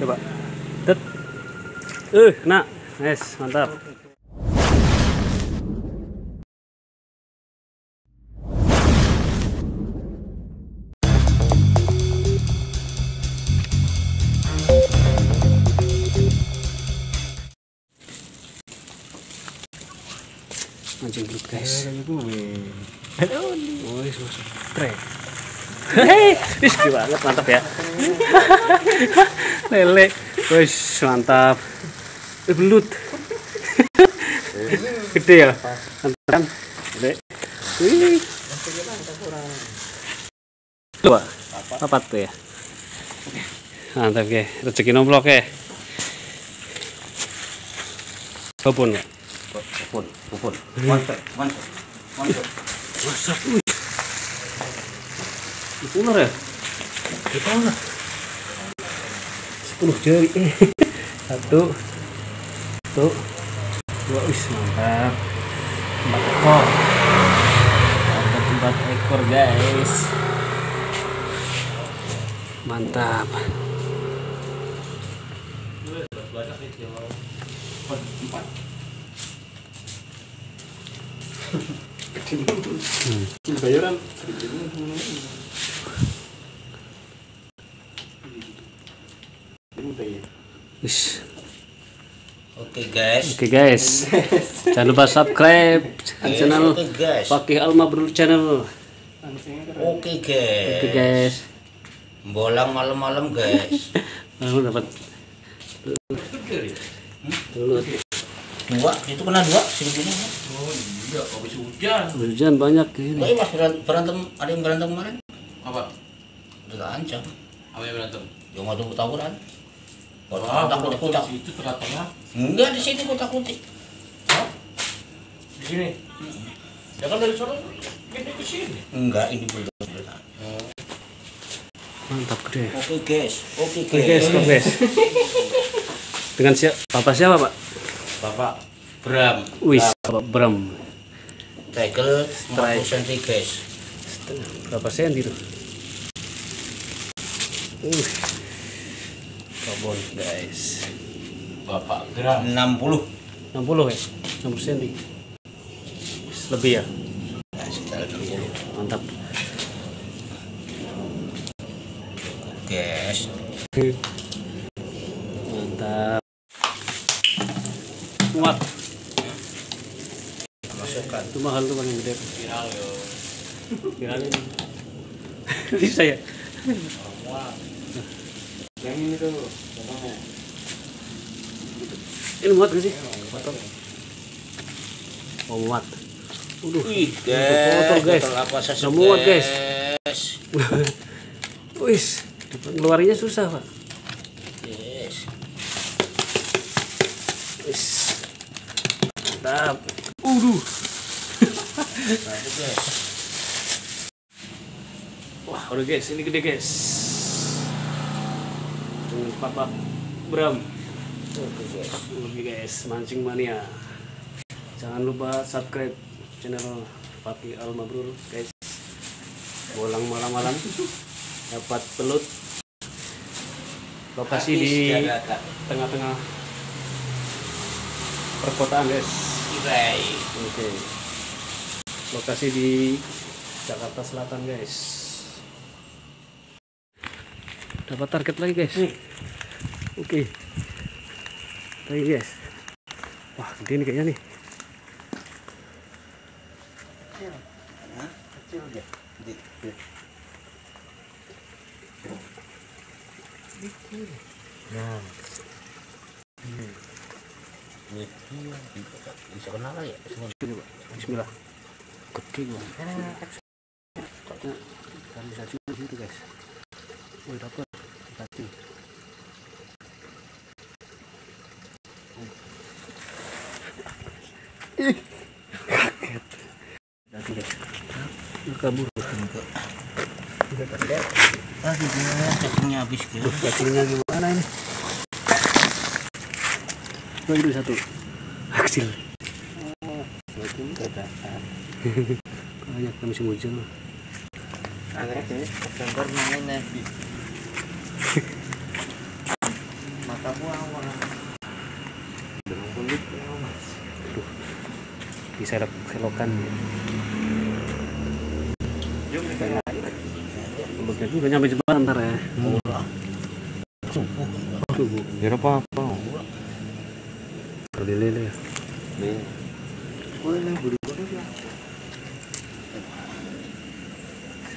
Coba. Tet. Kena. Yes, mantap. Mancing belut guys. Oh, trek. Hei, banget, mantap ya. Lele, wis mantap. Belut. Gede ya. Mantap. Gede. Wih. Coba. Apa tuh ya? Mantap ke. Rezeki nomplok ke. Bobon, Pak. Bobon. Mantap. Masak. Ular ya? Kita ular. 10 jari. 1, 2, wis mantap. 4 ekor. Ada 4 ekor guys. Mantap. Bayaran. Wis. Oke guys. Jangan lupa subscribe channel Fakih Al Mabrur channel. Oke guys. Bolang malam-malam guys. Dapat. Dua, itu kena 2 segini. Oh iya, habis hujan. Hujan banyak ini. Oh, Mas berantem, ada yang berantem kemarin? Apa? Udah ancam. Apa yang berantem? Yang mau tawuran. Wah, Takut-takut. itu tengah-tengah. Enggak, di sini kutak-kutik. Di sini. Ya kan dari sana gede ke sini. Enggak, ini belum. Mantap gede. Oke guys. Guys. Dengan Bapak siapa, Pak? Bapak Bram. Wis, Bapak Bram. Tegel 50 cm guys. Berapa senti tuh? Babon guys. Bapak Gram 60. 60 ya? 60 cm. Lebih ya? Nah, sekitar 60. Mantap. Guys. Mantap. Muat. Masukkan. Itu mahal tuh paling gede. viral yo. Viral ini. Bisa ya? Yang ini tuh, contohnya. Ini muat gak sih? Oh, muat. Wih, botol, guys. Botol apa saja, Muat, guys. Wis, ngeluarinnya susah, Pak. Yes. Wis. Mantap. Satu guys. Wah, udah guys, ini gede guys. Bapak Bram. Oke guys, mancing mania. Jangan lupa subscribe channel Fakih Al Mabrur guys. Bolang malam-malam dapat belut. Lokasi di tengah-tengah perkotaan guys. Oke. Lokasi di Jakarta Selatan guys. Dapat target lagi guys. Oke. Lagi guys. Wah, gede nih kayaknya nih. Kecil ya. Nah. Ini bisa kena kali ya? Bismillah. Gede gua. Realisasi gitu guys. Wih, dapat. Hati. Kaget. Hati guys. Kabur. Udah terlihat. Cacingnya habis gitu. Cacingnya gimana ini? Lagi satu. Kecil. Banyak musim hujan. Agak gambar namanya selokan. Belutnya juga nyampe jembatan ntar ya. Subuh. Ya apa-apa. Kali lele. Boleh beli boleh ya.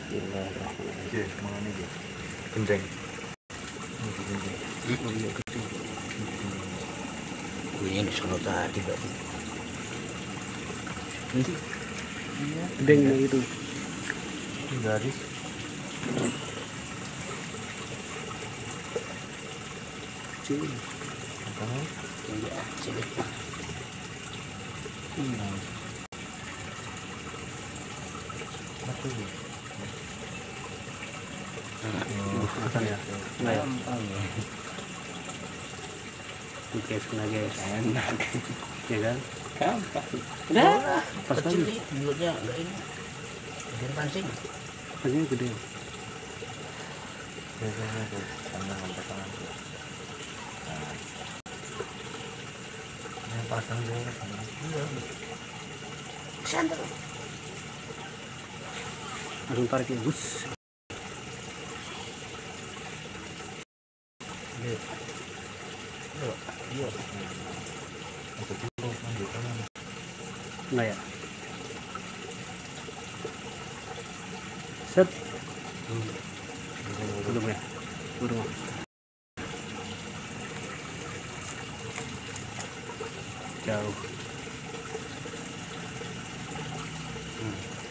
Bismillahirrahmanirrahim. Mana nih? Kenceng. Bunyinya di sono tadi berarti. Gede gitu. Garis. Cing. Makan ya? Enggak ya? Oke, kena guys. Enak. Ya kan? Gampang. Udah. Pas Kecil lagi. nih, mulutnya enggak ini. Bikin pancing. Pancingnya gede. Pasang dulu. Santai. Langsung tarik ya, bus. Iya. Enggak ya? Set. Belum ya? Belum. Jauh.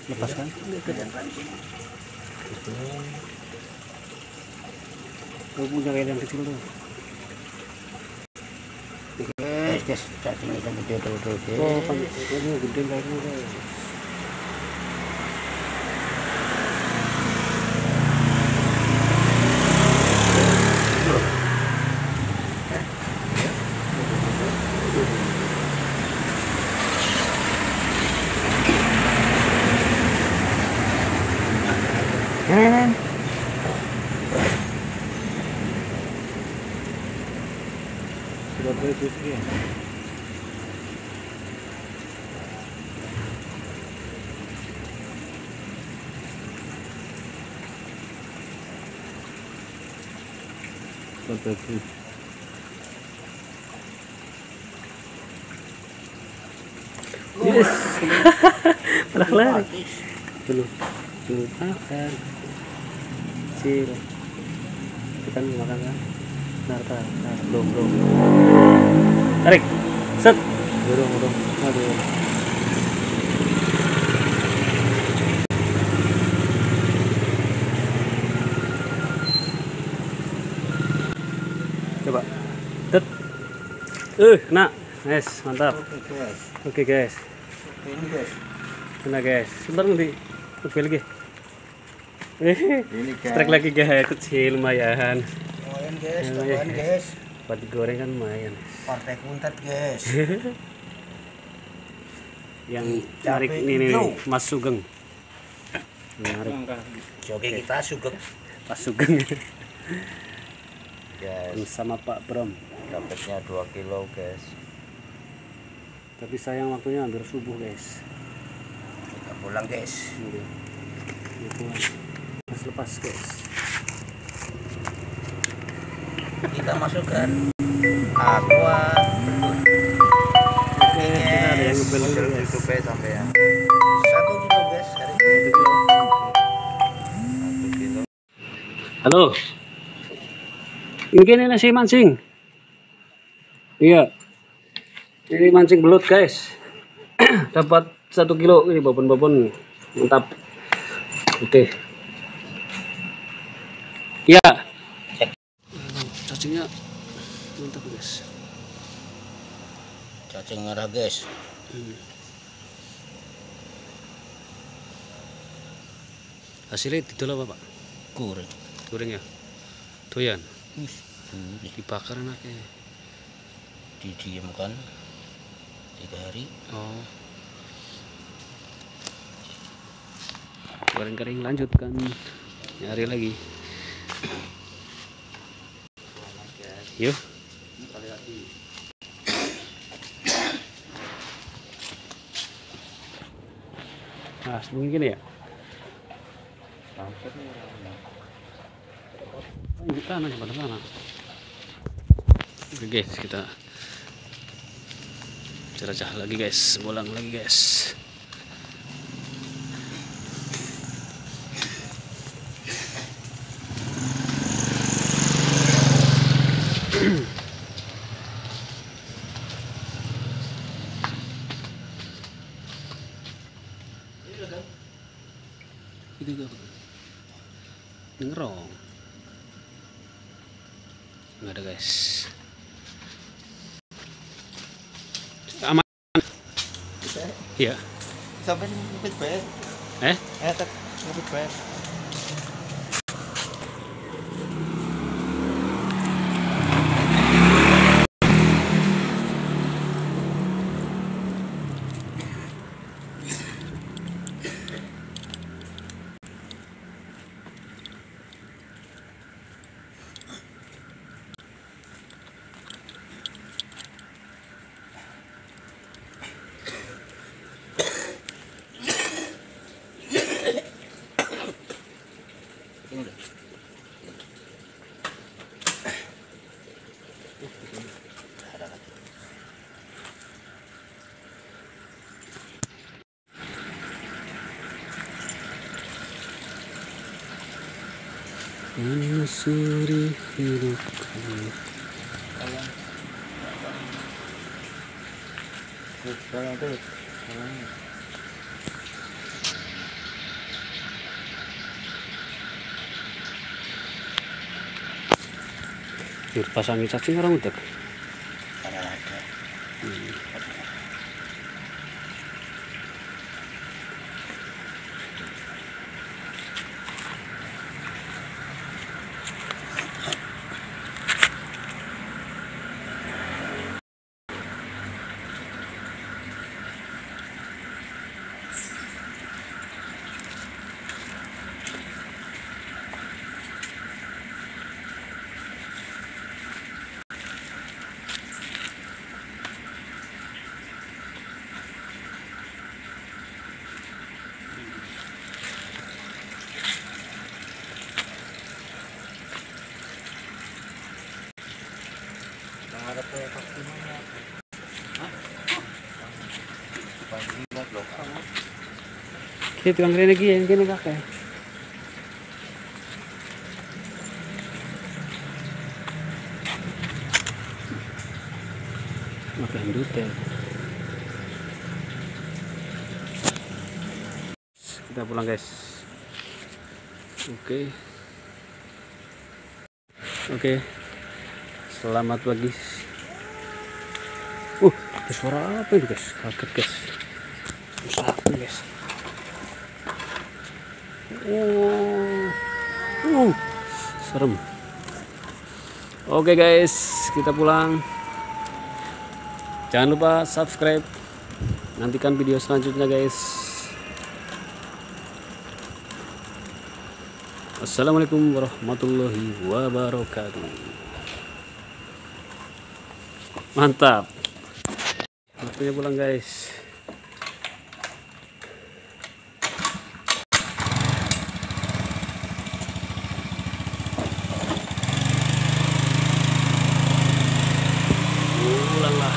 Lepaskan. Kau punya kayak yang kecil tuh. Guys, cacingnya kan gede tuh. Oh, kan ini gede kayaknya guys. Sudah berapa ya? Bagus. Yes. Malah lari. Belum makan. Cil. Kita makan kan? Ntar. Belum. Tarik. Set. Dorong. Aduh. Coba. Tet. Kena. Yes, mantap. Oke, guys. Ini guys. Kena, guys. Sebentar nanti. Lebih lagi. Ini guys. Strike lagi, guys. Kecil lumayan. Lumayan guys, lumayan guys. Buat digoreng kan lumayan. Partai kuntat guys. Yang Cabai tarik ini hijau. Mas Sugeng. Narik Oke, kita sugeng. Mas Sugeng Guys, sama Pak Bram. dapatnya 2 kilo guys. Tapi sayang waktunya hampir subuh, guys. Kita pulang guys. Itu lepas, guys. Kita masukkan aqua belut. Oke, kita ada yang ngebel dulu, guys. Cukup ya sampai ya. 1 kilo guys. Hari ini 1 kilo. Halo. Ini nasi mancing. Iya. Ini mancing belut, guys. Dapat 1 kilo ini babon-babon. Mantap. Oke. Iya. Cacingnya mantap, guys. Cacing merah guys. Hasilnya didol apa, Pak? Goreng. Goreng ya? Doyan? Gurih. Dibakar anaknya. Didiamkan 3 hari. Oh. Goreng kering lanjutkan. Nyari lagi. Yuk. Nah, mungkin ya. Di sana, pada sana. Oke guys, kita ceracah lagi guys, bolang lagi guys. Itu gak ngerong, nggak ada guys. Aman. Iya. Sampai ngupit bayar. Tak ngupit bayar. Menyusuri hidupku. Pasangin cacing orang udah. Kita tukang lagi yang gini kakek. Makan dute. Kita pulang guys. Oke. Selamat pagi. Ada suara apa itu guys? Kaget guys. Suara apa guys? Serem. Oke guys, kita pulang. Jangan lupa subscribe. Nantikan video selanjutnya guys. Assalamualaikum warahmatullahi wabarakatuh. Mantap. Waktunya pulang guys. Pulang lah.